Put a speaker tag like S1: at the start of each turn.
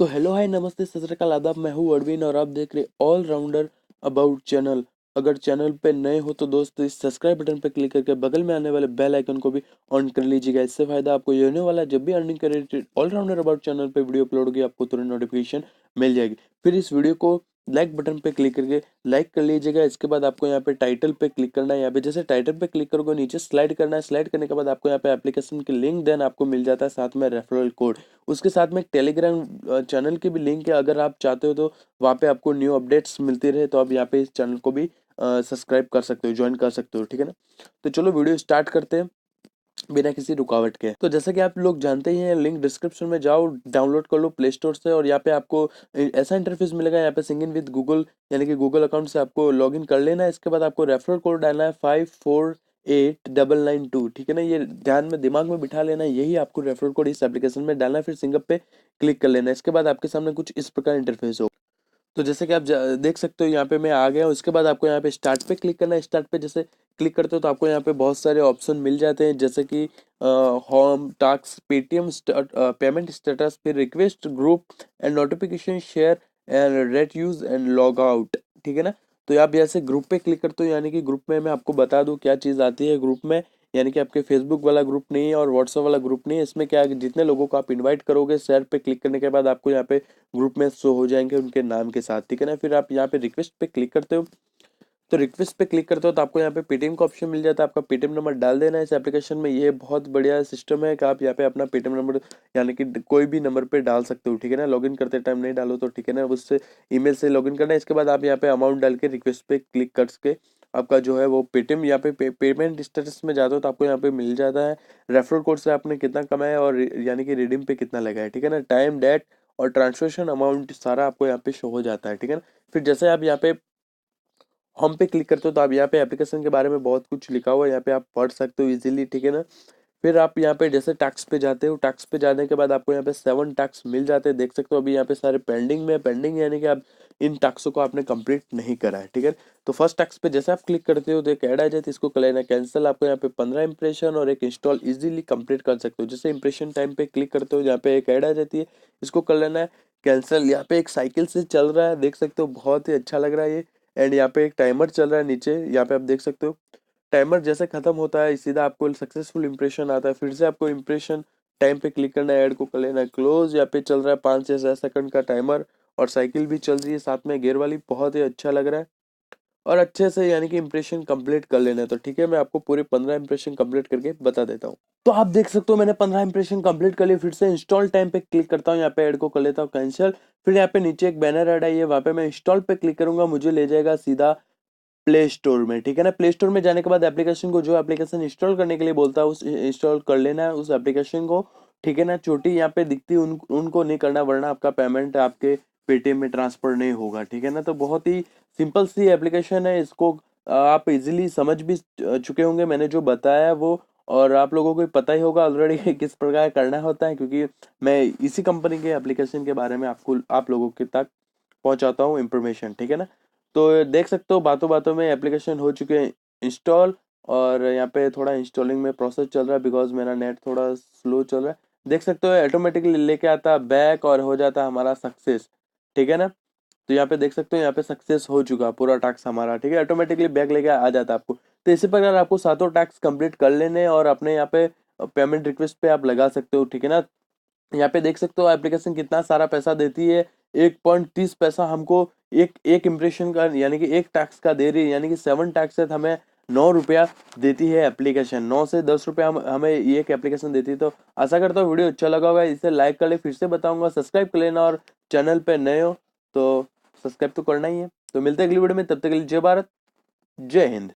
S1: तो hello hi नमस्ते सत श्री अकाल आदाब, मैं हूँ अरविंद और आप देख रहे ऑलराउंडर अबाउट चैनल। अगर चैनल पे नए हो तो दोस्तों इस सब्सक्राइब बटन पर क्लिक करके बगल में आने वाले बेल आइकन को भी ऑन कर लीजिएगा। इससे फायदा आपको ये होने वाला है, जब भी अर्निंग के रिलेटेड ऑलराउंडर अबाउट चैनल पे वीडियो अपलोड होगी आपको तुरंत नोटिफिकेशन मिल जाएगी। फिर इस वीडियो को लाइक बटन पे क्लिक करके लाइक कर लीजिएगा। इसके बाद आपको यहाँ पे टाइटल पे क्लिक करना है। यहाँ पे जैसे टाइटल पे क्लिक करोगे नीचे स्लाइड करना है। स्लाइड करने के बाद आपको यहाँ पे एप्लीकेशन की लिंक देन आपको मिल जाता है, साथ में रेफरल कोड। उसके साथ में टेलीग्राम चैनल की भी लिंक है, अगर आप चाहते हो तो वहाँ पे आपको न्यू अपडेट्स मिलती रहे तो आप यहाँ पे इस चैनल को भी सब्सक्राइब कर सकते हो, ज्वाइन कर सकते हो, ठीक है ना। तो चलो वीडियो स्टार्ट करते हैं बिना किसी रुकावट के। तो जैसा कि आप लोग जानते ही हैं, लिंक डिस्क्रिप्शन में जाओ, डाउनलोड कर लो प्ले स्टोर से और यहाँ पे आपको ऐसा इंटरफेस मिलेगा। यहाँ पे सिंग इन विद गूगल यानी कि गूगल अकाउंट से आपको लॉगिन कर लेना है। इसके बाद आपको रेफरल कोड डालना है 548992, ठीक है ना। ये ध्यान में दिमाग में बिठा लेना है, यही आपको रेफरल कोड इस एप्लीकेशन में डालना है। फिर सिंगअप पे क्लिक कर लेना है। इसके बाद आपके सामने कुछ इस प्रकार इंटरफेस हो। तो जैसे कि आप देख सकते हो यहाँ पे मैं आ गया हूँ। इसके बाद आपको यहाँ पे स्टार्ट पे क्लिक करना है। स्टार्ट पे जैसे क्लिक करते हो तो आपको यहाँ पे बहुत सारे ऑप्शन मिल जाते हैं, जैसे कि home, task, Paytm, payment status, फिर request, group and notification, share and rate use and log out, ठीक है ना। तो आप यहाँ से ग्रुप पे क्लिक करते हो, यानी कि ग्रुप में मैं आपको बता दूँ क्या चीज़ आती है ग्रुप में। यानी कि आपके फेसबुक वाला ग्रुप नहीं है और व्हाट्सएप वाला ग्रुप नहीं है। इसमें क्या है कि जितने लोगों को आप इनवाइट करोगे, शेयर पे क्लिक करने के बाद आपको यहाँ पे ग्रुप में शो हो जाएंगे उनके नाम के साथ, ठीक है ना। फिर आप यहाँ पे रिक्वेस्ट पे क्लिक करते हो। तो रिक्वेस्ट पे क्लिक करते हो तो आपको यहाँ पे पेटीएम का ऑप्शन मिल जाता है। आपका पेटीएम नंबर डाल देना है। इस एप्लीकेशन में ये बहुत बढ़िया सिस्टम है कि आप यहाँ पे अपना पेटीएम नंबर यानी कि कोई भी नंबर पे डाल सकते हो, ठीक है ना। लॉगिन करते टाइम नहीं डालो तो, ठीक है ना, उससे ईमेल से लॉगिन करना है। इसके बाद आप यहाँ पे अमाउंट डाल के रिक्वेस्ट पे क्लिक करके आपका जो है वो पेटीएम यहाँ पे पेमेंट स्टेटस में जाते हो तो आपको यहाँ पे मिल जाता है रेफरल कोड से आपने कितना कमाया और यानी कि रिडीम पे कितना लगा है, ठीक है ना। टाइम, डेट और ट्रांसलेशन अमाउंट सारा आपको यहाँ पे शो हो जाता है, ठीक है ना। फिर जैसे आप यहाँ पे होम पे क्लिक करते हो तो आप यहाँ पे एप्लीकेशन के बारे में बहुत कुछ लिखा हुआ है, यहाँ पे आप पढ़ सकते हो इजीली, ठीक है ना। फिर आप यहाँ पे जैसे टैक्स पे जाते हो, टैक्स पे जाने के बाद आपको यहाँ पे 7 टैक्स मिल जाते हैं, देख सकते हो। अभी यहाँ पे सारे पेंडिंग में, पेंडिंग यानी कि आप इन टैक्सों को आपने कंप्लीट नहीं करा है, ठीक है। तो फर्स्ट टैक्स पे जैसे आप क्लिक करते हो तो एक ऐड आ जाती है, इसको कर लेना कैंसिल। आपको यहाँ पे 15 इंप्रेशन और एक इंस्टॉल इजीली कंप्लीट कर सकते हो। जैसे इंप्रेशन टाइम पे क्लिक करते हो, यहाँ पे एक ऐड आ जाती है, इसको कर लेना है कैंसिल। यहाँ पे एक साइकिल से चल रहा है, देख सकते हो, बहुत ही अच्छा लग रहा है ये। एंड यहाँ पे एक टाइमर चल रहा है नीचे, यहाँ पे आप देख सकते हो। टाइमर जैसे खत्म होता है सीधा आपको सक्सेसफुल इंप्रेशन आता है। फिर से आपको इंप्रेशन टाइम पे क्लिक करना है, ऐड को कर लेना है क्लोज। यहाँ पे चल रहा है 5 से 6 सेकंड का टाइमर और साइकिल भी चल रही है साथ में गियर वाली, बहुत ही अच्छा लग रहा है। और अच्छे से यानी कि इंप्रेशन कंप्लीट कर लेना है। तो ठीक है, मैं आपको पूरे 15 इंप्रेशन कंप्लीट करके बता देता हूँ। तो आप देख सकते हो मैंने 15 इंप्रेशन कंप्लीट कर लिए। फिर से इंस्टॉल टाइम पे क्लिक करता हूँ, यहाँ पे ऐड को कर लेता हूँ कैंसिल। फिर यहाँ पे नीचे एक बैनर ऐड है, ये वहाँ पे मैं इंस्टॉल पे क्लिक करूंगा, मुझे ले जाएगा सीधा प्ले स्टोर में, ठीक है ना। प्ले स्टोर में जाने के बाद एप्लीकेशन को, जो एप्लीकेशन इंस्टॉल करने के लिए बोलता है उस इंस्टॉल कर लेना है उस एप्लीकेशन को, ठीक है ना। छोटी यहाँ पे दिखती उनको नहीं करना, वरना आपका पेमेंट आपके पेटीएम में ट्रांसफर नहीं होगा, ठीक है ना। तो बहुत ही सिंपल सी एप्लीकेशन है, इसको आप इजीली समझ भी चुके होंगे मैंने जो बताया है वो। और आप लोगों को पता ही होगा ऑलरेडी किस प्रकार करना होता है, क्योंकि मैं इसी कंपनी के एप्लीकेशन के बारे में आप लोगों के तक पहुंचाता हूँ इंफॉर्मेशन, ठीक है ना। तो देख सकते हो बातों बातों में एप्लीकेशन हो चुके हैं इंस्टॉल। और यहाँ पे थोड़ा इंस्टॉलिंग में प्रोसेस चल रहा है बिकॉज मेरा नेट थोड़ा स्लो चल रहा है। देख सकते हो ऑटोमेटिकली लेके आता है बैक और हो जाता है हमारा सक्सेस, ठीक है ना। तो यहाँ पे देख सकते हो यहाँ पे सक्सेस हो चुका पूरा टास्क हमारा, ठीक है। ऑटोमेटिकली बैक लेके आ जाता है आपको। तो इसी प्रकार आपको सातों टास्क कंप्लीट कर लेने और अपने यहाँ पे पेमेंट रिक्वेस्ट पे आप लगा सकते हो, ठीक है ना। यहाँ पे देख सकते हो एप्लीकेशन कितना सारा पैसा देती है। 1.30 पैसा हमको एक एक इम्प्रेशन का यानी कि एक टैक्स का दे रही है, यानी कि 7 टैक्स है तो हमें 9 रुपया देती है एप्लीकेशन। 9 से 10 रुपया हमें ये एक एप्लीकेशन देती है। तो आशा करता हूँ वीडियो अच्छा लगा होगा, इसे लाइक कर ले, फिर से बताऊंगा सब्सक्राइब कर लेना और चैनल पे नए हो तो सब्सक्राइब तो करना ही है। तो मिलते हैं अगली वीडियो में, तब तक के लिए जय भारत, जय हिंद।